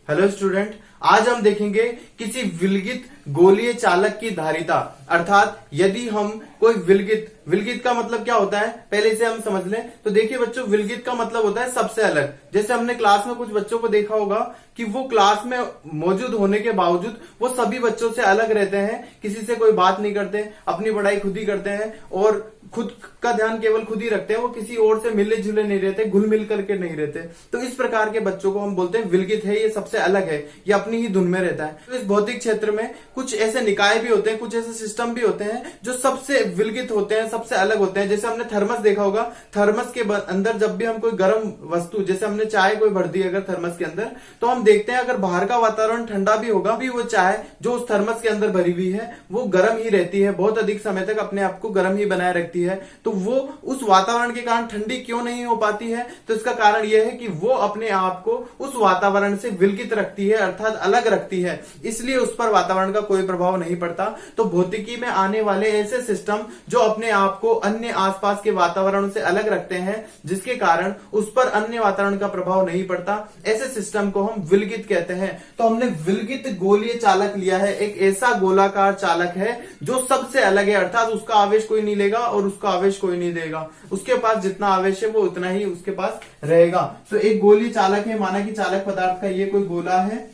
Hello student, आज हम देखेंगे किसी विलगित गोलीय चालक की धारिता। अर्थात यदि हम कोई विलगित का मतलब क्या होता है पहले से हम समझ लें। तो देखिए बच्चों, विलगित का मतलब होता है सबसे अलग। जैसे हमने क्लास में कुछ बच्चों को देखा होगा कि वो क्लास में मौजूद होने के बावजूद वो सभी बच्चों से अलग रहते हैं, किसी से कोई बात नहीं करते, अपनी पढ़ाई खुद ही करते हैं और खुद का ध्यान केवल खुद ही रखते हैं। वो किसी और से मिले जुले नहीं रहते, घुल मिल करके नहीं रहते। तो इस प्रकार के बच्चों को हम बोलते हैं विलगित है, ये सबसे अलग है, ये अपनी ही धुन में रहता है। तो इस भौतिक क्षेत्र में कुछ ऐसे निकाय भी होते हैं, कुछ ऐसे सिस्टम भी होते हैं जो सबसे विलगित होते हैं, सबसे अलग होते हैं। जैसे हमने थर्मस देखा होगा, थर्मस के अंदर जब भी हम कोई गर्म वस्तु, जैसे हमने चाय कोई भर दी अगर थर्मस के अंदर, तो हम देखते हैं अगर बाहर का वातावरण ठंडा भी होगा भी वो चाय जो उस थर्मस के अंदर भरी हुई है वो गर्म ही रहती है, बहुत अधिक समय तक अपने आप को गर्म ही बनाए रखती है। तो वो उस वातावरण के कारण ठंडी क्यों नहीं हो पाती है? तो इसका कारण यह है कि वो अपने आप को उस वातावरण से विलगित रखती है, अर्थात अलग रखती है, इसलिए उस पर वातावरण का कोई प्रभाव नहीं पड़ता। तो भौतिकी में आने वाले ऐसे सिस्टम जो अपने आप को अन्य आसपास के वातावरण से अलग रखते हैं, जिसके कारण उस पर अन्य वातावरण का प्रभाव नहीं पड़ता, ऐसे सिस्टम को हम विलगित कहते हैं। तो हमने विलगित गोलीय चालक लिया है, एक ऐसा गोलाकार चालक है जो सबसे अलग है, अर्थात उसका आवेश कोई नहीं लेगा और उसका आवेश कोई नहीं देगा, उसके पास जितना आवेश है वो उतना ही उसके पास रहेगा। तो एक गोलीय चालक है, माना कि चालक पदार्थ का ये कोई गोला है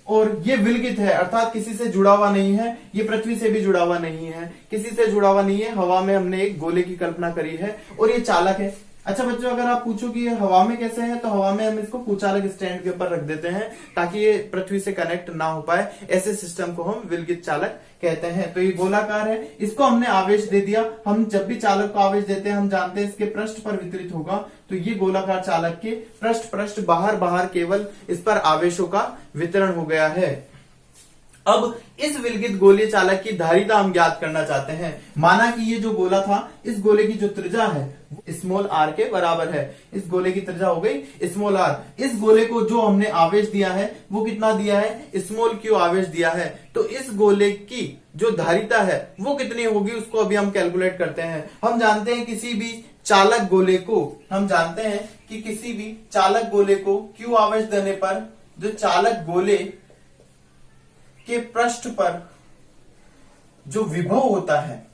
और ये विलगित है, अर्थात किसी से जुड़ा हुआ नहीं है, ये पृथ्वी से भी जुड़ा हुआ नहीं है, किसी से जुड़ा हुआ नहीं है। हवा में हमने एक गोले की कल्पना करी है और ये चालक है। अच्छा बच्चों, अगर आप पूछो कि ये हवा में कैसे है, तो हवा में हम इसको कुचालक स्टैंड के ऊपर रख देते हैं ताकि ये पृथ्वी से कनेक्ट ना हो पाए। ऐसे सिस्टम को हम विलगित चालक कहते हैं। तो ये गोलाकार है, इसको हमने आवेश दे दिया। हम जब भी चालक को आवेश देते हैं हम जानते हैं इसके पृष्ठ पर वितरित होगा। तो ये गोलाकार चालक के पृष्ठ बाहर केवल इस पर आवेशों का वितरण हो गया है। अब इस विलगित गोलीय चालक की धारिता हम ज्ञात करना चाहते हैं। माना कि ये जो गोला था, इस गोले की जो त्रिज्या है स्मॉल आर के बराबर है। इस गोले की त्रिज्या हो गई स्मॉल आर। इस गोले को जो हमने आवेश दिया है वो कितना दिया है? स्मॉल क्यू आवेश दिया है। तो इस गोले की जो धारिता है वो कितनी होगी, उसको अभी हम कैलकुलेट करते हैं। हम जानते हैं किसी भी चालक गोले को, हम जानते हैं कि किसी भी चालक गोले को क्यू आवेश देने पर जो चालक गोले के पृष्ठ पर जो विभव होता है,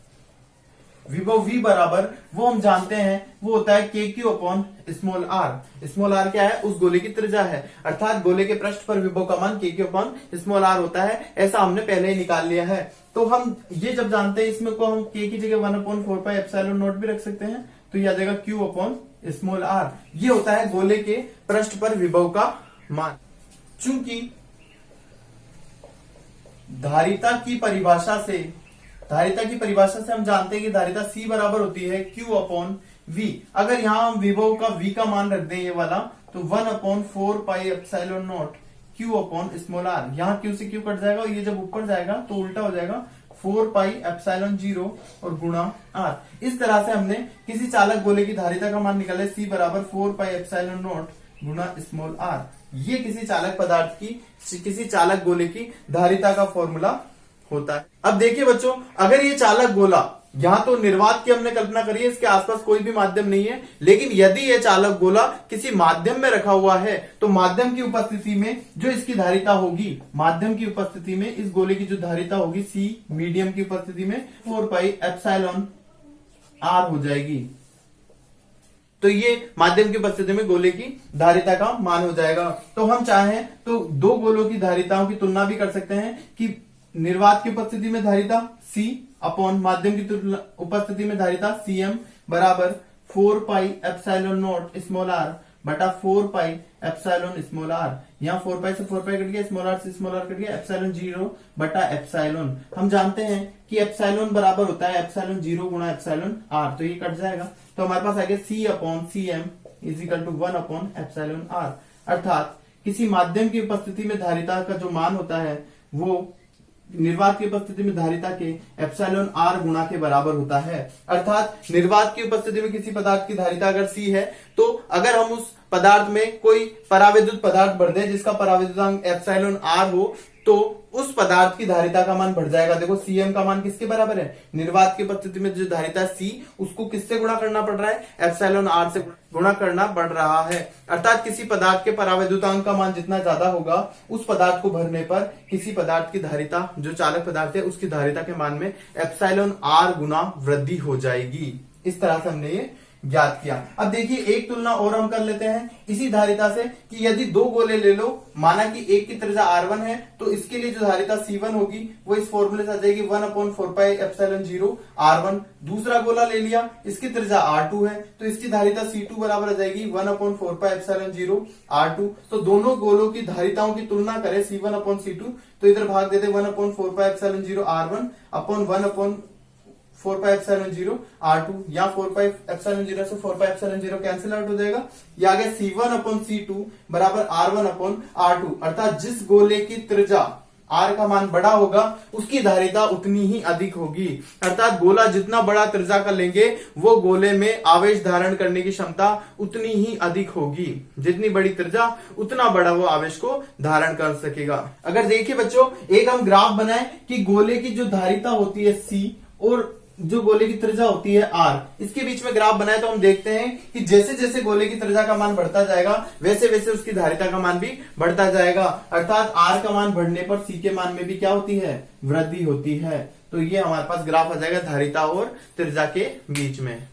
विभव V बराबर, वो हम जानते हैं वो होता है के Q upon small R. Small R क्या है? उस गोले की त्रिज्या है, अर्थात गोले के पृष्ठ पर विभव का मान के क्यू अपॉन स्मॉल आर होता है। ऐसा हमने पहले ही निकाल लिया है। तो हम ये जब जानते हैं, इसमें को हम के की जगह 1/4 एप्सिलॉन नॉट भी रख सकते हैं, तो ये आ जाएगा क्यू अपॉन स्मॉल आर। ये होता है गोले के पृष्ठ पर विभव का मान। चूंकि धारिता की परिभाषा से हम जानते हैं कि धारिता C बराबर होती है Q अपॉन V। अगर यहां हम विभव का V का मान रख दें ये वाला, तो 1/4 pi epsilon naught Q upon small R. यहाँ Q से Q कट जाएगा और ये जब ऊपर जाएगा तो उल्टा हो जाएगा, 4 पाई एप्सिलॉन 0 और गुणा R। इस तरह से हमने किसी चालक गोले की धारिता का मान निकाला, C बराबर 4 पाई एप्सिलॉन नॉट गुणा स्मॉल आर। ये किसी चालक पदार्थ की, किसी चालक गोले की धारिता का फॉर्मूला होता है। अब देखिए बच्चों, अगर ये चालक गोला, यहां तो निर्वात की हमने कल्पना करी है, इसके आसपास कोई भी माध्यम नहीं है, लेकिन यदि ये चालक गोला किसी माध्यम में रखा हुआ है, तो माध्यम की उपस्थिति में जो इसकी धारिता होगी, माध्यम की उपस्थिति में इस गोले की जो धारिता होगी C, मीडियम की उपस्थिति में 4 पाई एप्सिलॉन आर हो जाएगी। तो ये माध्यम की उपस्थिति में गोले की धारिता का मान हो जाएगा। तो हम चाहें तो दो गोलों की धारिताओं की तुलना भी कर सकते हैं कि निर्वात की उपस्थिति में धारिता C अपॉन माध्यम की उपस्थिति में धारिता Cm बराबर 4 pi epsilon naught small R बटा 4 पाई एप्सिलॉन स्मॉल आर। यहाँ 4 पाई से 4 पाई कट गया, स्मॉल आर से स्मॉल आर कट गया, एप्सिलॉन 0 बटा एप्सिलॉन। हम जानते हैं कि एप्सिलॉन बराबर होता है एप्सिलॉन 0 गुणा एप्सिलॉन आर, तो ये कट जाएगा। तो हमारे पास आ गया C upon Cm is equal to 1 upon epsilon R. अर्थात किसी माध्यम की उपस्थिति में धारिता का जो मान होता है वो निर्वात की उपस्थिति में धारिता के एप्सिलॉन आर गुणा के बराबर होता है। अर्थात निर्वात की उपस्थिति में किसी पदार्थ की धारिता अगर C है, तो अगर हम उस पदार्थ में कोई परावैद्युत पदार्थ भर दें जिसका परावैद्युतांक एप्सिलॉन आर हो, तो उस पदार्थ की धारिता का मान बढ़ जाएगा। देखो Cm का मान किसके बराबर है, निर्वात की परिस्थिति में जो धारिता C उसको किससे गुणा करना पड़ रहा है, एप्सिलॉन r से गुणा करना पड़ रहा है। अर्थात किसी पदार्थ के परावैद्युतांक का मान जितना ज्यादा होगा उस पदार्थ को भरने पर किसी पदार्थ की धारिता, जो चालक पदार्थ है उसकी धारिता के मान में एप्सिलॉन r गुना वृद्धि हो जाएगी। इस तरह से हमने ये ज्ञात किया। अब देखिए एक तुलना और हम कर लेते हैं इसी धारिता से कि यदि दो गोले ले लो, माना कि एक की त्रिज्या r1 है तो इसके लिए जो धारिता C1 होगी वो इस फॉर्मूले से आ जाएगी 1/4πε0 r1। दूसरा गोला ले लिया, इसकी त्रिज्या r2 है तो इसकी धारिता C2 बराबर आ जाएगी 1/4πε0 r2। तो दोनों गोलों की धारिताओं की तुलना करें C1/C2 तो इधर भाग देते 1/4πε0 r1 अपन 1/4πε0 r2 या 4πε0 से 4πε0 कैंसिल आउट हो जाएगा। ये आ गया C1/C2 बराबर r1/r2। अर्थात जिस गोले की त्रिज्या r का मान बड़ा होगा उसकी धारिता उतनी ही अधिक होगी। अर्थात गोला जितना बड़ा त्रिज्या का लेंगे वो गोले में आवेश धारण करने की क्षमता उतनी ही अधिक होगी। जितनी बड़ी त्रिज्या उतना बड़ा वो आवेश को धारण कर सकेगा। अगर देखिए बच्चों एक हम ग्राफ बनाए कि गोले की जो धारिता होती है C और जो गोले की त्रिज्या होती है r, इसके बीच में ग्राफ बनाए तो हम देखते हैं कि जैसे जैसे गोले की त्रिज्या का मान बढ़ता जाएगा वैसे वैसे उसकी धारिता का मान भी बढ़ता जाएगा। अर्थात r का मान बढ़ने पर C के मान में भी क्या होती है, वृद्धि होती है। तो ये हमारे पास ग्राफ आ जाएगा धारिता और त्रिज्या के बीच में।